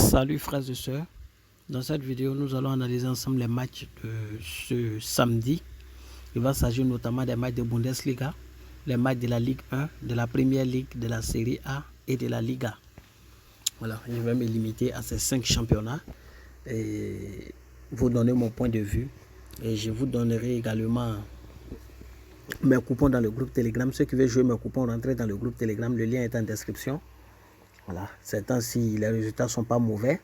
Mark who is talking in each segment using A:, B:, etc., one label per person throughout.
A: Salut frères et sœurs, dans cette vidéo nous allons analyser ensemble les matchs de ce samedi. Il va s'agir notamment des matchs de Bundesliga, les matchs de la Ligue 1, de la Première Ligue, de la Série A et de la Liga. Voilà, je vais me limiter à ces 5 championnats et vous donner mon point de vue. Et je vous donnerai également mes coupons dans le groupe Telegram. Ceux qui veulent jouer mes coupons, rentrez dans le groupe Telegram, le lien est en description. Voilà, ces temps-ci, les résultats ne sont pas mauvais.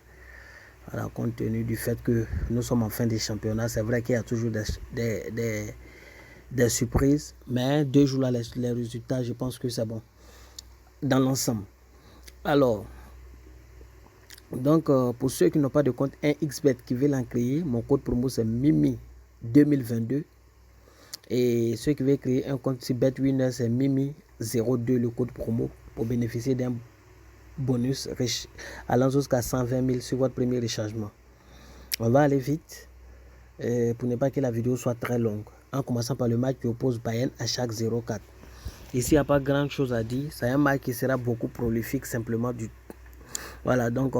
A: Voilà, compte tenu du fait que nous sommes en fin de championnat, c'est vrai qu'il y a toujours des surprises, mais 2 jours là, les résultats, je pense que c'est bon dans l'ensemble. Alors, donc pour ceux qui n'ont pas de compte 1xBet qui veulent en créer, mon code promo c'est Mimi 2022. Et ceux qui veulent créer un compte sur BetWinner, c'est Mimi 02 le code promo pour bénéficier d'un bonus allant jusqu'à 120 000 sur votre premier rechargement. On va aller vite pour ne pas que la vidéo soit très longue. En commençant par le match qui oppose Bayern à chaque 0-4. Ici, il n'y a pas grand chose à dire. C'est un match qui sera beaucoup prolifique simplement. Voilà, donc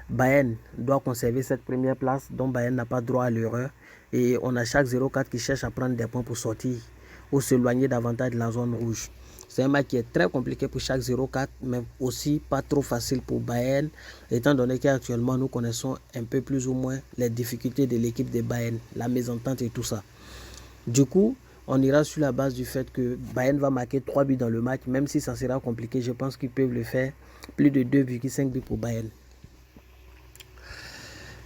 A: Bayern doit conserver cette première place dont Bayern n'a pas droit à l'erreur. Et on a chaque 0-4 qui cherche à prendre des points pour sortir ou s'éloigner davantage de la zone rouge. C'est un match qui est très compliqué pour chaque 0-4, mais aussi pas trop facile pour Bayern, étant donné qu'actuellement nous connaissons un peu plus ou moins les difficultés de l'équipe de Bayern, la mésentente et tout ça. Du coup, on ira sur la base du fait que Bayern va marquer 3 buts dans le match, même si ça sera compliqué, je pense qu'ils peuvent le faire. Plus de 2,5 buts pour Bayern.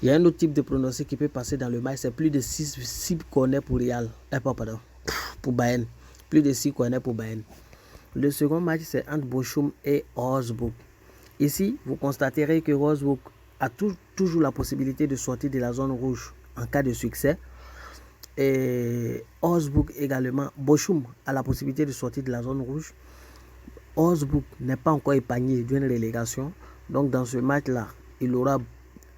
A: Il y a un autre type de pronostic qui peut passer dans le match, c'est plus de 6 corners pour Real. Pour Bayern. Plus de 6 corners pour Bayern. Le second match, c'est entre Bochum et Wolfsburg. Ici, vous constaterez que Wolfsburg a toujours la possibilité de sortir de la zone rouge en cas de succès. Et Wolfsburg également, Bochum a la possibilité de sortir de la zone rouge. Wolfsburg n'est pas encore épargné d'une relégation. Donc dans ce match-là, il aura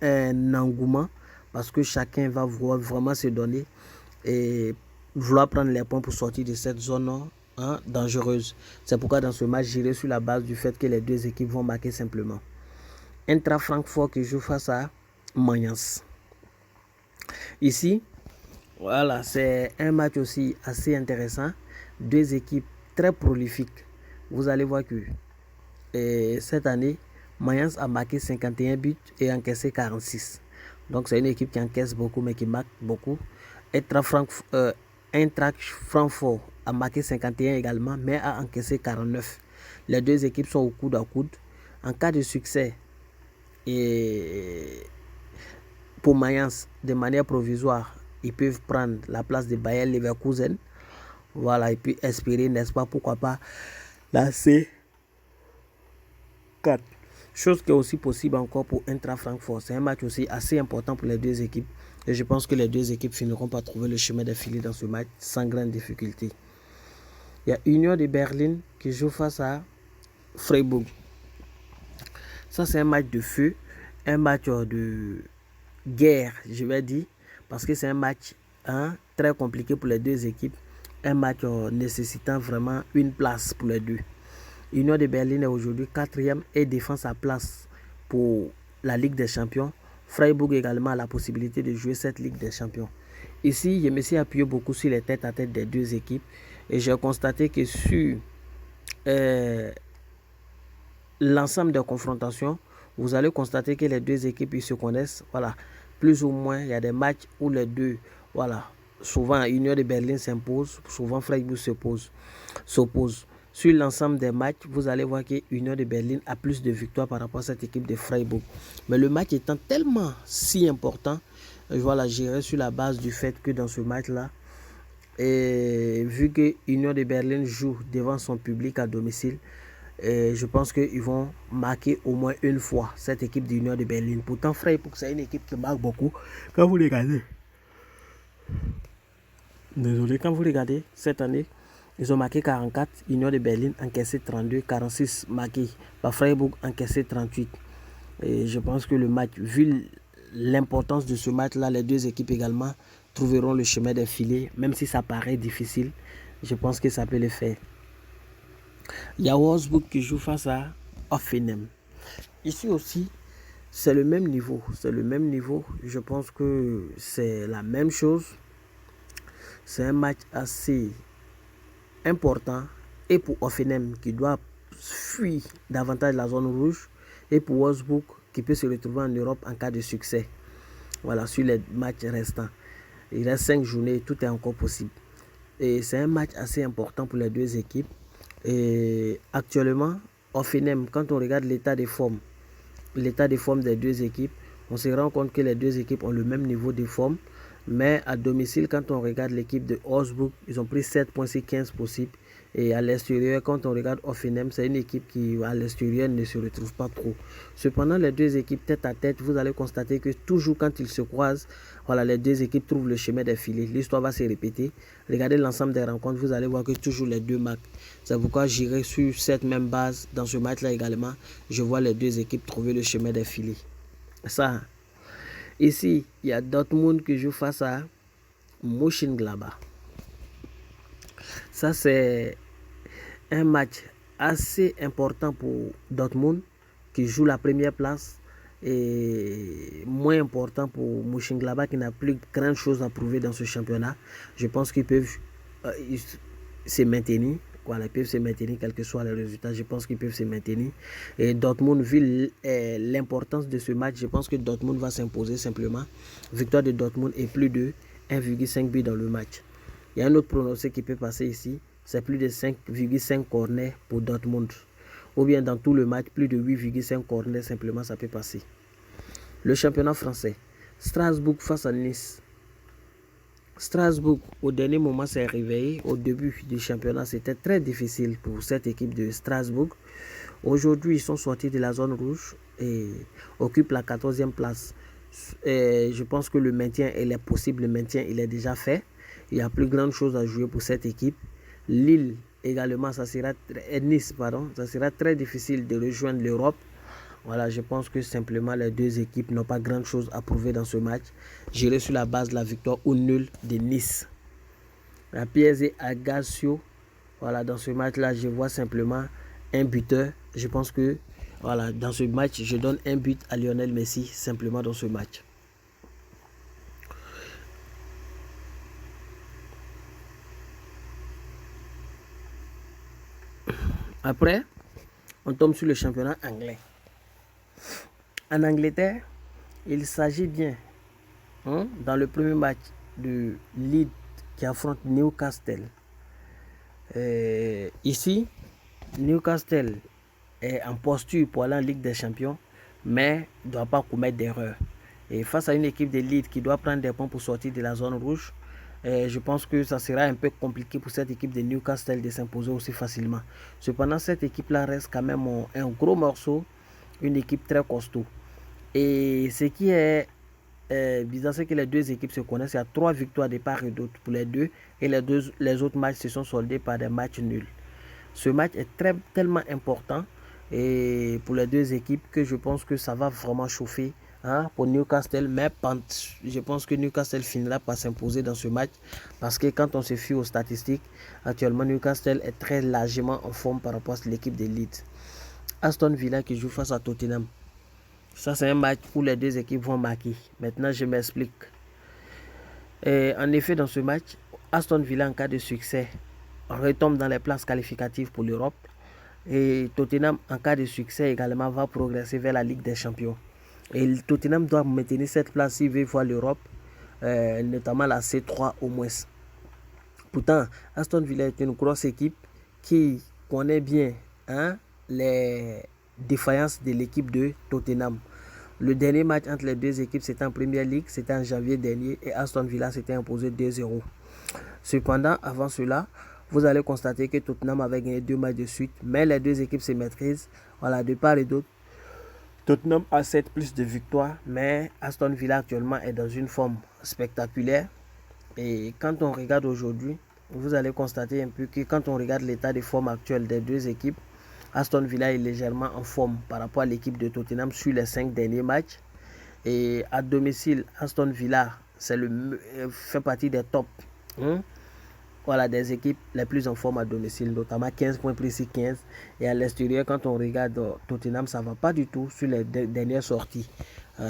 A: un engouement parce que chacun va vouloir vraiment se donner et vouloir prendre les points pour sortir de cette zone dangereuse. C'est pourquoi dans ce match, j'irai sur la base du fait que les deux équipes vont marquer simplement. Eintracht Francfort qui joue face à Mayence. Ici, voilà, c'est un match aussi assez intéressant. Deux équipes très prolifiques. Vous allez voir que cette année, Mayence a marqué 51 buts et encaissé 46. Donc c'est une équipe qui encaisse beaucoup mais qui marque beaucoup. Eintracht Francfort a marqué 51 également mais a encaissé 49. Les deux équipes sont au coude à coude. En cas de succès, et pour Mayence, de manière provisoire, ils peuvent prendre la place de Bayer Leverkusen. Voilà, et puis espérer, n'est-ce pas, pourquoi pas, la C4. Chose qui est aussi possible encore pour Eintracht Francfort. C'est un match aussi assez important pour les deux équipes. Et je pense que les deux équipes finiront par trouver le chemin défilé dans ce match sans grande difficulté. Il y a Union de Berlin qui joue face à Freiburg. Ça, c'est un match de feu, un match de guerre, je vais dire, parce que c'est un match très compliqué pour les deux équipes. Un match nécessitant vraiment une place pour les deux. Union de Berlin est aujourd'hui 4e et défend sa place pour la Ligue des Champions. Freiburg également a la possibilité de jouer cette Ligue des Champions. Ici, je me suis appuyé beaucoup sur les tête-à-tête des deux équipes et j'ai constaté que sur l'ensemble des confrontations, vous allez constater que les deux équipes ils se connaissent. Voilà, plus ou moins, il y a des matchs où les deux, voilà, souvent Union de Berlin s'impose, souvent Freiburg s'oppose. Sur l'ensemble des matchs, vous allez voir que Union de Berlin a plus de victoires par rapport à cette équipe de Freiburg. Mais le match étant tellement si important, voilà, j'irai sur la base du fait que dans ce match-là, et vu que Union de Berlin joue devant son public à domicile, je pense qu'ils vont marquer au moins une fois cette équipe d'Union de Berlin. Pourtant, Freiburg, c'est une équipe qui marque beaucoup. Quand vous regardez, quand vous regardez cette année, ils ont marqué 44, Union de Berlin encaissé 32, 46 marqués par Freiburg encaissé 38. Et je pense que le match, vu l'importance de ce match-là, les deux équipes également trouveront le chemin des filets, même si ça paraît difficile. Je pense que ça peut le faire. Il y a Wolfsburg qui joue face à Hoffenheim. Ici aussi, c'est le même niveau. C'est le même niveau. Je pense que c'est la même chose. C'est un match assez important. Et pour Hoffenheim qui doit fuir davantage la zone rouge. Et pour Wolfsburg qui peut se retrouver en Europe en cas de succès. Voilà, sur les matchs restants. Il reste 5 journées, tout est encore possible. Et c'est un match assez important pour les deux équipes. Et actuellement, Hoffenheim, quand on regarde l'état de forme des deux équipes, on se rend compte que les deux équipes ont le même niveau de forme. Mais à domicile, quand on regarde l'équipe de Wolfsburg, ils ont pris 7 points sur 15 possibles. Et à l'extérieur, quand on regarde Hoffenheim, c'est une équipe qui, à l'extérieur, ne se retrouve pas trop. Cependant, les deux équipes tête à tête, vous allez constater que toujours quand ils se croisent, voilà, les deux équipes trouvent le chemin des filets. L'histoire va se répéter. Regardez l'ensemble des rencontres, vous allez voir que toujours les deux marquent. C'est pourquoi j'irai sur cette même base dans ce match-là également. Je vois les deux équipes trouver le chemin des filets. Ça, ici, il y a Dortmund qui joue face à Mönchengladbach. Ça, c'est un match assez important pour Dortmund qui joue la première place et moins important pour Mönchengladbach qui n'a plus grand chose à prouver dans ce championnat. Je pense qu'ils peuvent se maintenir. Voilà, ils peuvent se maintenir quel que soit le résultat. Je pense qu'ils peuvent se maintenir. Et Dortmund, vu l'importance de ce match, je pense que Dortmund va s'imposer simplement. Victoire de Dortmund et plus de 1,5 but dans le match. Il y a un autre pronostic qui peut passer ici. C'est plus de 5,5 corners pour Dortmund. Ou bien dans tout le match, plus de 8,5 corners simplement, ça peut passer. Le championnat français. Strasbourg face à Nice. Strasbourg, au dernier moment, s'est réveillé. Au début du championnat, c'était très difficile pour cette équipe de Strasbourg. Aujourd'hui, ils sont sortis de la zone rouge et occupent la 14e place. Et je pense que le maintien, il est possible. Le maintien, il est déjà fait. Il y a plus grande chose à jouer pour cette équipe. Lille également, Nice, ça sera très difficile de rejoindre l'Europe. Voilà, je pense que simplement les deux équipes n'ont pas grand chose à prouver dans ce match. J'irai sur la base de la victoire ou nul de Nice. La PSG Ajaccio, voilà, dans ce match-là, je vois simplement un buteur. Je pense que, voilà, dans ce match, je donne un but à Lionel Messi, simplement dans ce match. Après, on tombe sur le championnat anglais. En Angleterre, il s'agit bien, dans le premier match de Leeds qui affronte Newcastle. Ici, Newcastle est en posture pour aller en Ligue des Champions, mais ne doit pas commettre d'erreur. Et face à une équipe de Leeds qui doit prendre des points pour sortir de la zone rouge, je pense que ça sera un peu compliqué pour cette équipe de Newcastle de s'imposer aussi facilement. Cependant, cette équipe-là reste quand même un gros morceau, une équipe très costaud. Et ce qui est bizarre, c'est que les deux équipes se connaissent. Il y a 3 victoires de part et d'autre pour les deux. Et les autres matchs se sont soldés par des matchs nuls. Ce match est tellement important et pour les deux équipes que je pense que ça va vraiment chauffer pour Newcastle. Mais je pense que Newcastle finira par s'imposer dans ce match. Parce que quand on se fie aux statistiques, actuellement Newcastle est très largement en forme par rapport à l'équipe de Leeds. Aston Villa qui joue face à Tottenham. Ça, c'est un match où les deux équipes vont marquer. Maintenant, je m'explique. En effet, dans ce match, Aston Villa, en cas de succès, retombe dans les places qualificatives pour l'Europe. Et Tottenham, en cas de succès, également va progresser vers la Ligue des Champions. Et Tottenham doit maintenir cette place s'il veut voir l'Europe, notamment la C3 au moins. Pourtant, Aston Villa est une grosse équipe qui connaît bien les défaillances de l'équipe de Tottenham. Le dernier match entre les deux équipes, c'était en Première Ligue, c'était en janvier dernier et Aston Villa s'était imposé 2-0. Cependant, avant cela, vous allez constater que Tottenham avait gagné 2 matchs de suite, mais les deux équipes se maîtrisent. Voilà, de part et d'autre. Tottenham a 7 plus de victoires, mais Aston Villa actuellement est dans une forme spectaculaire. Et quand on regarde aujourd'hui, vous allez constater un peu que quand on regarde l'état de forme actuel des deux équipes, Aston Villa est légèrement en forme par rapport à l'équipe de Tottenham sur les 5 derniers matchs. Et à domicile, Aston Villa fait partie des tops voilà, des équipes les plus en forme à domicile, notamment 15 points précis 15. Et à l'extérieur, quand on regarde Tottenham, ça ne va pas du tout sur les dernières sorties.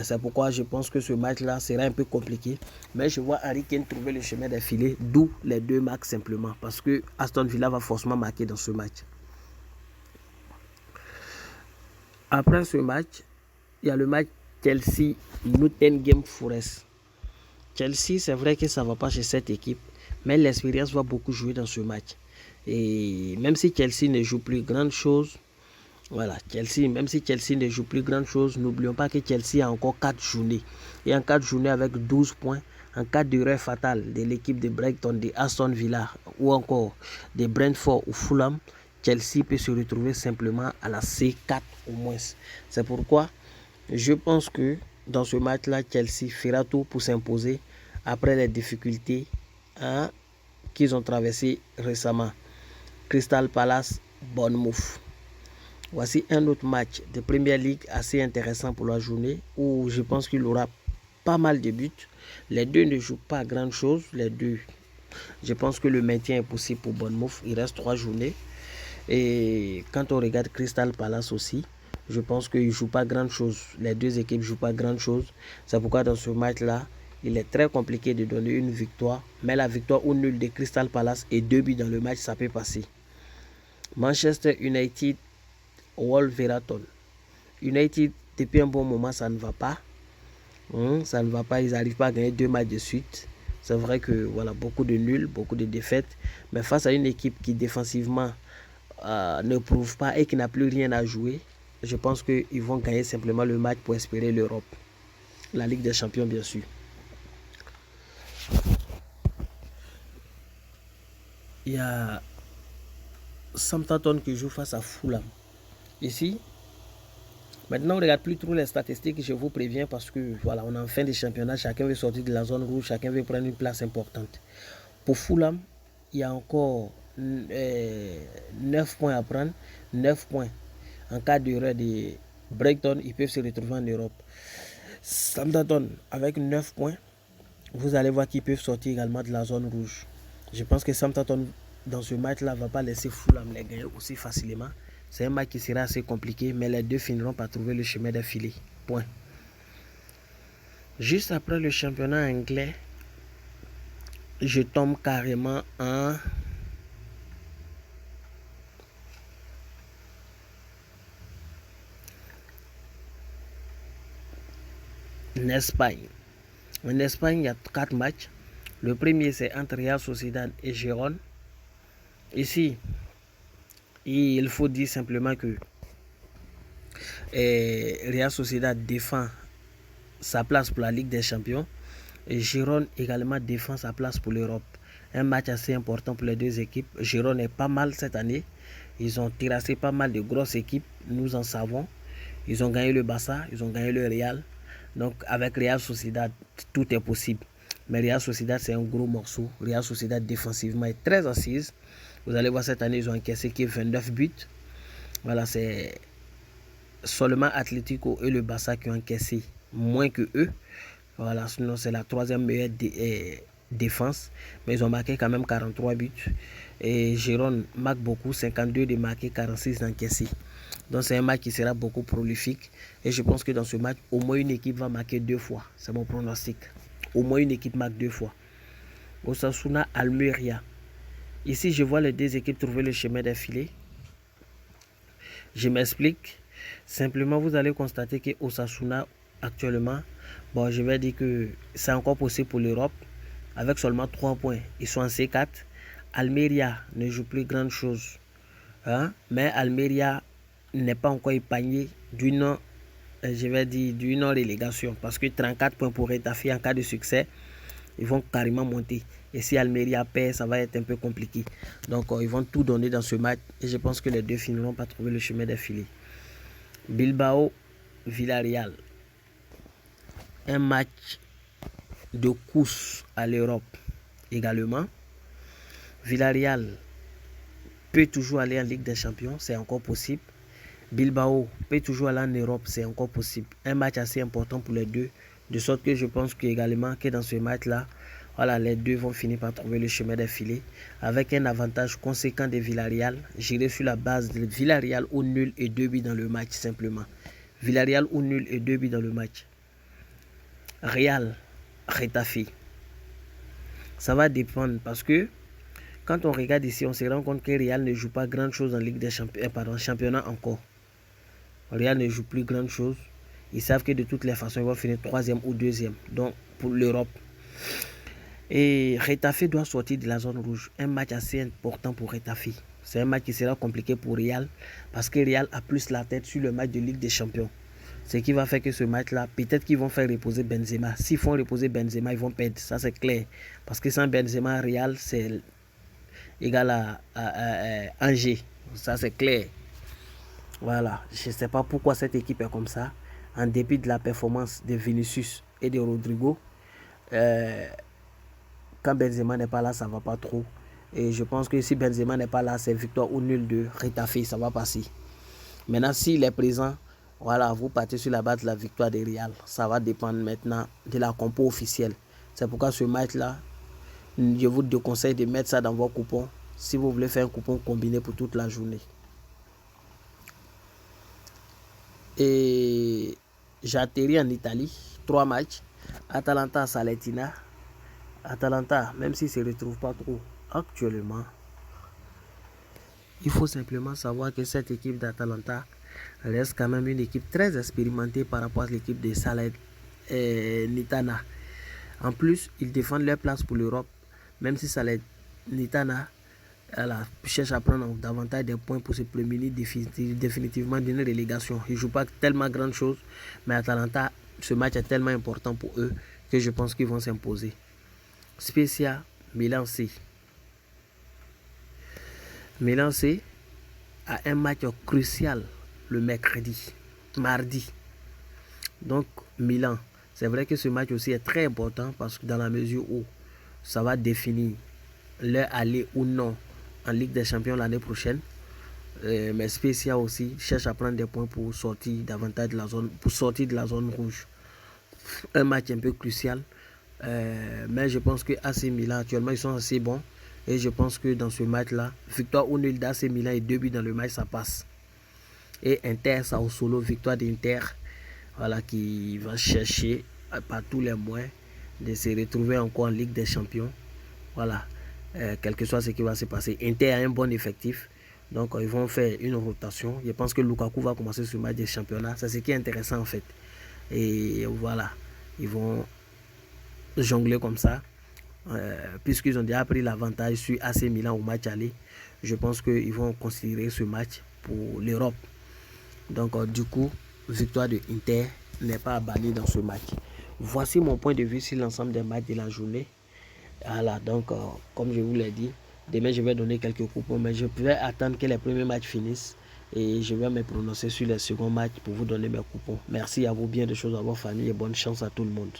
A: C'est pourquoi je pense que ce match-là sera un peu compliqué. Mais je vois Harry Kane trouver le chemin des filets, d'où les 2 marques simplement. Parce que Aston Villa va forcément marquer dans ce match. Après ce match, il y a le match Chelsea-Nottingham Forest. Chelsea, c'est vrai que ça ne va pas chez cette équipe, mais l'expérience va beaucoup jouer dans ce match. Et même si Chelsea ne joue plus grande chose, voilà, même si Chelsea ne joue plus grande chose, n'oublions pas que Chelsea a encore 4 journées. Et en 4 journées avec 12 points, en cas d'erreur fatale de l'équipe de Brighton, de Aston Villa ou encore de Brentford ou Fulham, Chelsea peut se retrouver simplement à la C4 au moins. C'est pourquoi je pense que dans ce match-là, Chelsea fera tout pour s'imposer après les difficultés qu'ils ont traversées récemment. Crystal Palace, Bournemouth. Voici un autre match de Premier League assez intéressant pour la journée où je pense qu'il aura pas mal de buts. Les deux ne jouent pas grand chose. Les deux, je pense que le maintien est possible pour Bournemouth. Il reste 3 journées. Et quand on regarde Crystal Palace aussi, je pense qu'ils ne jouent pas grand chose. Les deux équipes ne jouent pas grand chose. C'est pourquoi dans ce match-là, il est très compliqué de donner une victoire. Mais la victoire ou nul de Crystal Palace et 2 buts dans le match, ça peut passer. Manchester United, Wolverhampton. United, depuis un bon moment, ça ne va pas. Ça ne va pas. Ils n'arrivent pas à gagner 2 matchs de suite. C'est vrai que voilà, beaucoup de nuls, beaucoup de défaites. Mais face à une équipe qui défensivement ne prouve pas et qui n'a plus rien à jouer, je pense qu'ils vont gagner simplement le match pour espérer l'Europe. La Ligue des Champions, bien sûr. Il y a Southampton qui joue face à Fulham. Ici, maintenant on ne regarde plus trop les statistiques, je vous préviens, parce que voilà, on est en fin de championnat, chacun veut sortir de la zone rouge, chacun veut prendre une place importante. Pour Fulham, il y a encore 9 points à prendre, 9 points. En cas d'erreur de Brighton, ils peuvent se retrouver en Europe. Southampton, avec 9 points, vous allez voir qu'ils peuvent sortir également de la zone rouge. Je pense que Southampton, dans ce match-là, ne va pas laisser Fulham les gagner aussi facilement. C'est un match qui sera assez compliqué, mais les deux finiront par trouver le chemin des filets. Point. Juste après le championnat anglais, je tombe carrément en Espagne. En Espagne, il y a 4 matchs. Le premier, c'est entre Real Sociedad et Gérone. Ici, il faut dire simplement que Real Sociedad défend sa place pour la Ligue des Champions et Gérone également défend sa place pour l'Europe. Un match assez important pour les deux équipes. Gérone est pas mal cette année. Ils ont terrassé pas mal de grosses équipes, nous en savons. Ils ont gagné le Barça, ils ont gagné le Real. Donc avec Real Sociedad, tout est possible. Mais Real Sociedad, c'est un gros morceau. Real Sociedad défensivement est très assise. Vous allez voir cette année, ils ont encaissé 29 buts. Voilà, c'est seulement Atlético et le Barça qui ont encaissé moins que eux. Voilà, sinon c'est la 3e meilleure défense. Mais ils ont marqué quand même 43 buts. Et Gérone marque beaucoup, 52 de marqués, 46 d'encaissés. Donc c'est un match qui sera beaucoup prolifique. Et je pense que dans ce match, au moins une équipe va marquer 2 fois. C'est mon pronostic. Au moins une équipe marque 2 fois. Osasuna, Almeria. Ici, je vois les deux équipes trouver le chemin des filets. Je m'explique. Simplement, vous allez constater que Osasuna, actuellement, bon, je vais dire que c'est encore possible pour l'Europe. Avec seulement 3 points. Ils sont en C4. Almeria ne joue plus grande chose. Mais Almeria n'est pas encore épargné d'une, je vais dire, d'une relégation. Parce que 34 points pour Retafe en cas de succès, ils vont carrément monter. Et si Almeria perd, ça va être un peu compliqué. Donc, ils vont tout donner dans ce match. Et je pense que les deux finiront par trouver le chemin des filets. Bilbao, Villarreal. Un match de course à l'Europe également. Villarreal peut toujours aller en Ligue des Champions, c'est encore possible. Bilbao peut toujours aller en Europe, c'est encore possible. Un match assez important pour les deux. De sorte que je pense qu'également que dans ce match-là, Voilà, les deux vont finir par trouver le chemin des filets. Avec un avantage conséquent de Villarreal, j'irai sur la base de Villarreal au nul et 2 buts dans le match simplement. Villarreal au nul et 2 buts dans le match. Real, Getafe. Ça va dépendre parce que quand on regarde ici, on se rend compte que Real ne joue pas grand chose en Ligue des Champions, championnat encore. Real ne joue plus grand chose. Ils savent que de toutes les façons, ils vont finir 3e ou 2e. Donc, pour l'Europe. Et Getafe doit sortir de la zone rouge. Un match assez important pour Getafe. C'est un match qui sera compliqué pour Real. Parce que Real a plus la tête sur le match de Ligue des Champions. Ce qui va faire que ce match-là, peut-être qu'ils vont faire reposer Benzema. S'ils font reposer Benzema, ils vont perdre. Ça, c'est clair. Parce que sans Benzema, Real, c'est égal à Angers. Ça, c'est clair. Voilà. Je ne sais pas pourquoi cette équipe est comme ça. En dépit de la performance de Vinicius et de Rodrigo, quand Benzema n'est pas là, ça ne va pas trop. Et je pense que si Benzema n'est pas là, c'est victoire ou nul de Getafe, ça va passer. Maintenant, s'il est présent, voilà, vous partez sur la base de la victoire des Real. Ça va dépendre maintenant de la compo officielle. C'est pourquoi ce match-là, je vous déconseille de mettre ça dans vos coupons si vous voulez faire un coupon combiné pour toute la journée. Et j'atterris en Italie, 3 matchs. Atalanta, Salernitana. Atalanta, même s'il ne se retrouve pas trop actuellement, il faut simplement savoir que cette équipe d'Atalanta reste quand même une équipe très expérimentée par rapport à l'équipe de Salernitana. En plus, ils défendent leur place pour l'Europe, même si Salernitana cherche à prendre davantage des points pour se prémunir définitivement d'une relégation. Ils ne jouent pas tellement grande chose, mais Atalanta, ce match est tellement important pour eux que je pense qu'ils vont s'imposer. Spezia, Milan C. Milan C a un match crucial le mardi. Donc Milan, c'est vrai que ce match aussi est très important parce que dans la mesure où ça va définir leur aller ou non en Ligue des Champions l'année prochaine. Mais Spezia aussi cherche à prendre des points pour sortir davantage de la zone, rouge. Un match un peu crucial. Mais je pense que AC Milan actuellement ils sont assez bons. Et je pense que dans ce match-là, victoire ou nul d'AC Milan et 2 buts dans le match, ça passe. Et Inter, ça au solo, victoire d'Inter, voilà, qui va chercher par tous les moyens de se retrouver encore en Ligue des Champions. Voilà, quel que soit ce qui va se passer. Inter a un bon effectif, donc ils vont faire une rotation. Je pense que Lukaku va commencer ce match de championnat. C'est ce qui est intéressant en fait. Et voilà, ils vont jongler comme ça. Puisqu'ils ont déjà pris l'avantage sur AC Milan au match aller, je pense qu'ils vont considérer ce match pour l'Europe. Donc du coup, victoire de Inter n'est pas bannie dans ce match. Voici mon point de vue sur l'ensemble des matchs de la journée. Voilà, donc comme je vous l'ai dit, demain je vais donner quelques coupons, mais je vais attendre que les premiers matchs finissent et je vais me prononcer sur les seconds matchs pour vous donner mes coupons. Merci à vous, bien de choses à votre famille et bonne chance à tout le monde.